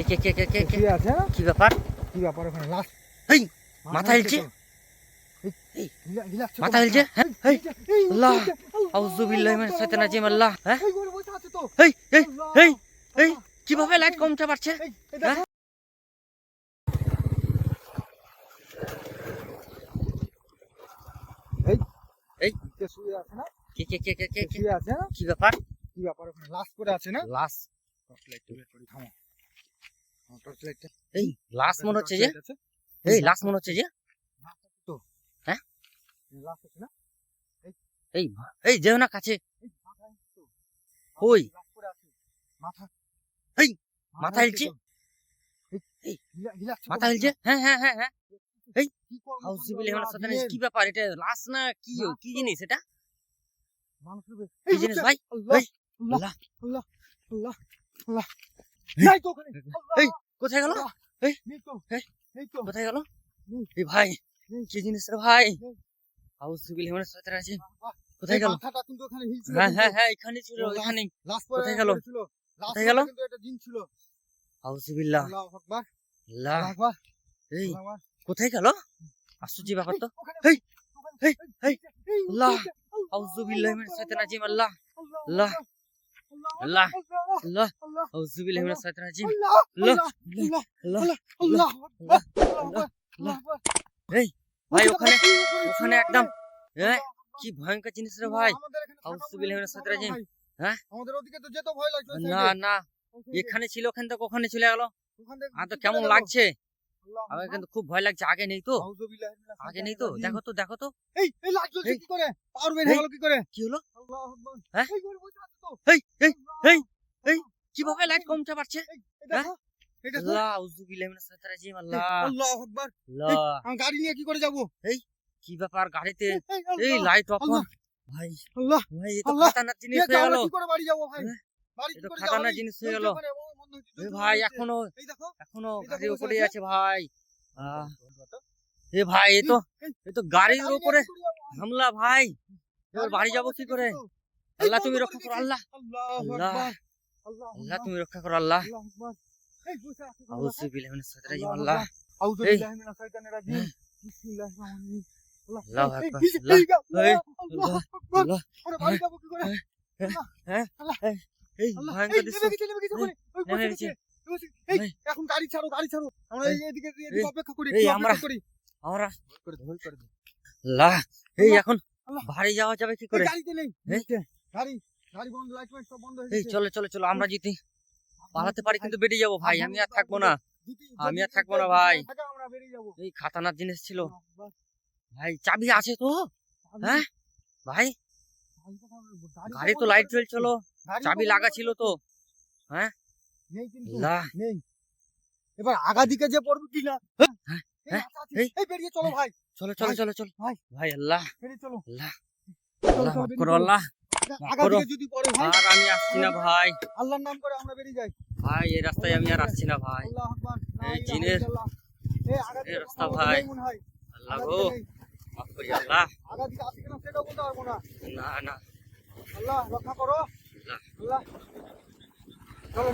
কে কে কে কে কে কে শুয়ে আছে না? কি ব্যাপার? কি ব্যাপার ওখানে লাশ? এই মাথা হেলছে, এই রিল্যাক্স মাথা হেলছে। হ্যাঁ এই আল্লাহ, আউযু বিল্লাহি মিনাশ শাইতানির রাজিম। আল্লাহ, হ্যাঁ এই ঘরে বসে আছে তো। এই এই আল্লাহ, এই এই আল্লাহ, কিভাবে লাইট কমতে পারছে? এই হ্যাঁ দেখো এই এই কে শুয়ে আছে না? কে কে কে কে কে কে শুয়ে আছে না? কি ব্যাপার? কি ব্যাপার ওখানে লাশ পড়ে আছে না? লাশ? টর্চ লাইট করি থামো। টর্চ লাইটটা এই লাশ মনে হচ্ছে যে, এই লাশ মনে হচ্ছে যে। তো হ্যাঁ লাশ আছে না? এই এই যেও না কাছে। এই মাথায় তো কই? লাশ পড়ে আছে। মাথা এই মাথা হেলছে, এই রিল্যাক্স মাথা হেলছে। হ্যাঁ হ্যাঁ হ্যাঁ হ্যাঁ এই কি করব? আউযু বিল্লাহি মিনাশ শাইতানির রাজিম। কি ব্যাপার? এটা লাশ না কি? কি জিনিস এটা? মানুষ রূপে কি জিনিস ভাই? আল্লাহ এই আল্লাহ আল্লাহ, আল্লাহ আল্লাহ আল্লাহ নাই তো ওখানে এই আল্লাহ কোথায় গেল? আল্লাহ, এই নেই তো এই নেই তো কোথায় গেল? নেই, এই ভাই নেই, কি জিনিস রে ভাই? নেই। আউযু বিল্লাহি মিনাশ শাইতানির রাজিম। বাহ, কোথায় এই গেল? মাথাটা কিন্তু ওখানে হিলছিল হ্যাঁ কিন্তু। হ্যাঁ হ্যাঁ এখানে ছিল, ও লাশ, এখানেই। লাশ কোথায় গেল? পড়েছিল। লাশ কোথায় গেল? কিন্তু এটা জিন ছিল। আউযু বিল্লাহ। আল্লাহু আকবার আল্লাহ, আল্লাহু আকবার এই আল্লাহু আকবার। কোথায় গেল? আশ্চর্য ব্যাপার তো। ওখানে এই ওখানে এই এই এই আল্লাহ, আল্লাহ, আউযু বিল্লাহি মিনাশ শাইতানির রাজিম। আল্লাহ আল্লাহ আল্লাহ আল্লাহ আল্লাহ, আউযু বিল্লাহি মিনাশ শাইতানির রাজিম। আল্লাহ আল্লাহ আল্লাহ আল্লাহ আল্লাহ আল্লাহ আল্লাহ আল্লাহ আকবার। এই ভাই ওখানে, ওখানে একদম আল্লাহ কি ভয়ঙ্কর জিনিস রে ভাই। আমাদের এখানে থাকা আউযু বিল্লাহি মিনাশ শাইতানির রাজিম। ভাই। হ্যাঁ আমাদের ওদিকে তো যেতে ভয় লাগছে ওই না সাইডে। না, ওই সাইডে। এখানে ছিল, ওখান থেকে ওখানে চলে গেল। ওখান থেকে আমার তো কি কেমন করে গেল? লাগছে, আল্লাহ আমার আকবার। কিন্তু খুব ভয় লাগছে। আগে নেই তো, আউযুবিল্লাহি মিনাশ আগে নেই শাইতানির তো। রাজিম। দেখো তো দেখো তো এই এই লাইট জ্বলছে এই কি করে? পাওয়ার বের এই হয়ে গেল কি করে? কি হলো? আল্লাহু আকবার। হ্যাঁ এই ঘরে বসে আছে তো। এই এই আল্লাহ, এই এই আল্লাহ, কিভাবে লাইট কমতে পারছে? এই দেখো, এই দেখো। আল্লাহ, আউযু বিল্লাহি মিনাশ শাইতানির রাজিম। আল্লাহ আল্লাহু আকবার। আল্লাহ, আমি গাড়ি নিয়ে কি করে যাব? কি ব্যাপার গাড়িতে? এই এই আল্লাহ, লাইট অফ আল্লাহ, ভাই, আল্লাহ, ভাই এ তো আল্লাহ। খাতারনাক জিনিস এ হয়ে গেল। আমরা কি করে বাড়ি যাব ভাই? হ্যাঁ, বাড়ি এ কি তো করে যাব? খাতারনাক জিনিস হয়ে গেল। এ ভাই এখনো, এই দেখো, এখনো এই দেখো গাড়ির বসে উপরেই আছে। আছে ভাই। এ ভাই এ তো, এই, এ তো গাড়ির গাড়ি নিয়ে উপরে কি করে যাবো? হামলা ভাই। এবার গাড়ি বাড়ি নিয়ে যাবো বসে কি গেছি করে? তো। এই আল্লাহ বন্ধ তুমি করে রক্ষা করো। দিয়েছি। আল্লাহ আল্লাহু আল্লাহ আকবার। আল্লাহু আল্লাহ আকবার। তুমি রক্ষা করো। আল্লাহ, আল্লাহু আকবার। এই বসে আছে তো আউযু দেখো। বিল্লাহি মিনাশ শাইতানির রাজিম। আল্লাহু আল্লাহ আকবার। আউযু এই বিল্লাহি মিনাশ শাইতানির রাজিম। হ্যাঁ, বিসমিল্লাহির রহমানির রহিম। আল্লাহ, আল্লাহু এই, আকবার। এই, আল্লাহ এই, আল্লাহ, এই আল্লাহু আল্লাহ আকবার। আল্লাহ ওরে বাড়ি হ্যাঁ যাবো কি করে? হ্যাঁ আল্লাহ, হ্যাঁ আল্লাহ, হ্যাঁ, এই আল্লাহ। ভয়ঙ্কর এই দৃশ্য। নেমে গেছে ওখানে। ওই নেমে বসে গেছে। গেছে। বসে এই এই এখন গাড়ি ছাড়ো, গাড়ি ছাড়ো। আমরা এই এদিকে এই অপেক্ষা করি, এই একটু আমরা অপেক্ষা করি। আমরা হোল্ড করে দে। আল্লাহ, এই আল্লাহ, এখন আল্লাহ। বাড়ি যাওয়া যাবে কি এই করে? গাড়িতে নেই। এই গাড়ি গাড়ি বন্ধ, লাইট ফাইট সব বন্ধ হয়ে এই গেছে। চলো চলো চলো, আমরা যদি পালাতে পারি কিন্তু বেরিয়ে যাবো ভাই। আমি আর থাকবো না, আমি আর থাকবো না ভাই। আমরা বেরিয়ে যাবো। এই খাতারনাক জিনিস ছিল আল্লাহ, ভাই। চাবি আছে তো? হ্যাঁ ভাই, গাড়ি গাড়ি তো বন্ধ লাইট করে জ্বলছিল, দিয়েছি। গাড়ি চাবি বন্ধ লাগা করে ছিল দিয়েছি। তো। হ্যাঁ নেই কিন্তু, আল্লাহ, নেই। এবার আগা দিকে যে পড়বে কি না? হ্যাঁ, এই হ্যাঁ, আছে, আছে। এই, এই বেরিয়ে চলো ভাই, চলো চলো ভাই, চলো চলো ভাই, ভাই। আল্লাহ বেরিয়ে চলো। আল্লাহ চলো, আল্লাহ চলো, মাফ বেরিয়ে করো। চলো। আল্লাহ মাফ আগা করো। দিকে যদি পড়ে ভাই, আর আমি আসছি না ভাই। আল্লাহর নাম করে আমরা বেরিয়ে যাই। ভাই এই রাস্তায় আমি আর আসছি না ভাই। আল্লাহু আকবার। লা এই ইলাহা জিনের ইল্লাল্লাহ। এই আগা এই দিকে রাস্তা কোথাও ভাই। নেই মনে হয়। আল্লাহ আগা গো দিকে নেই। মাফ করি আল্লাহ। আগা দিকে আছে কিনা সেটাও বলতে পারবো না। না না আল্লাহ রক্ষা করো। আল্লাহ। আল্লাহ চলো।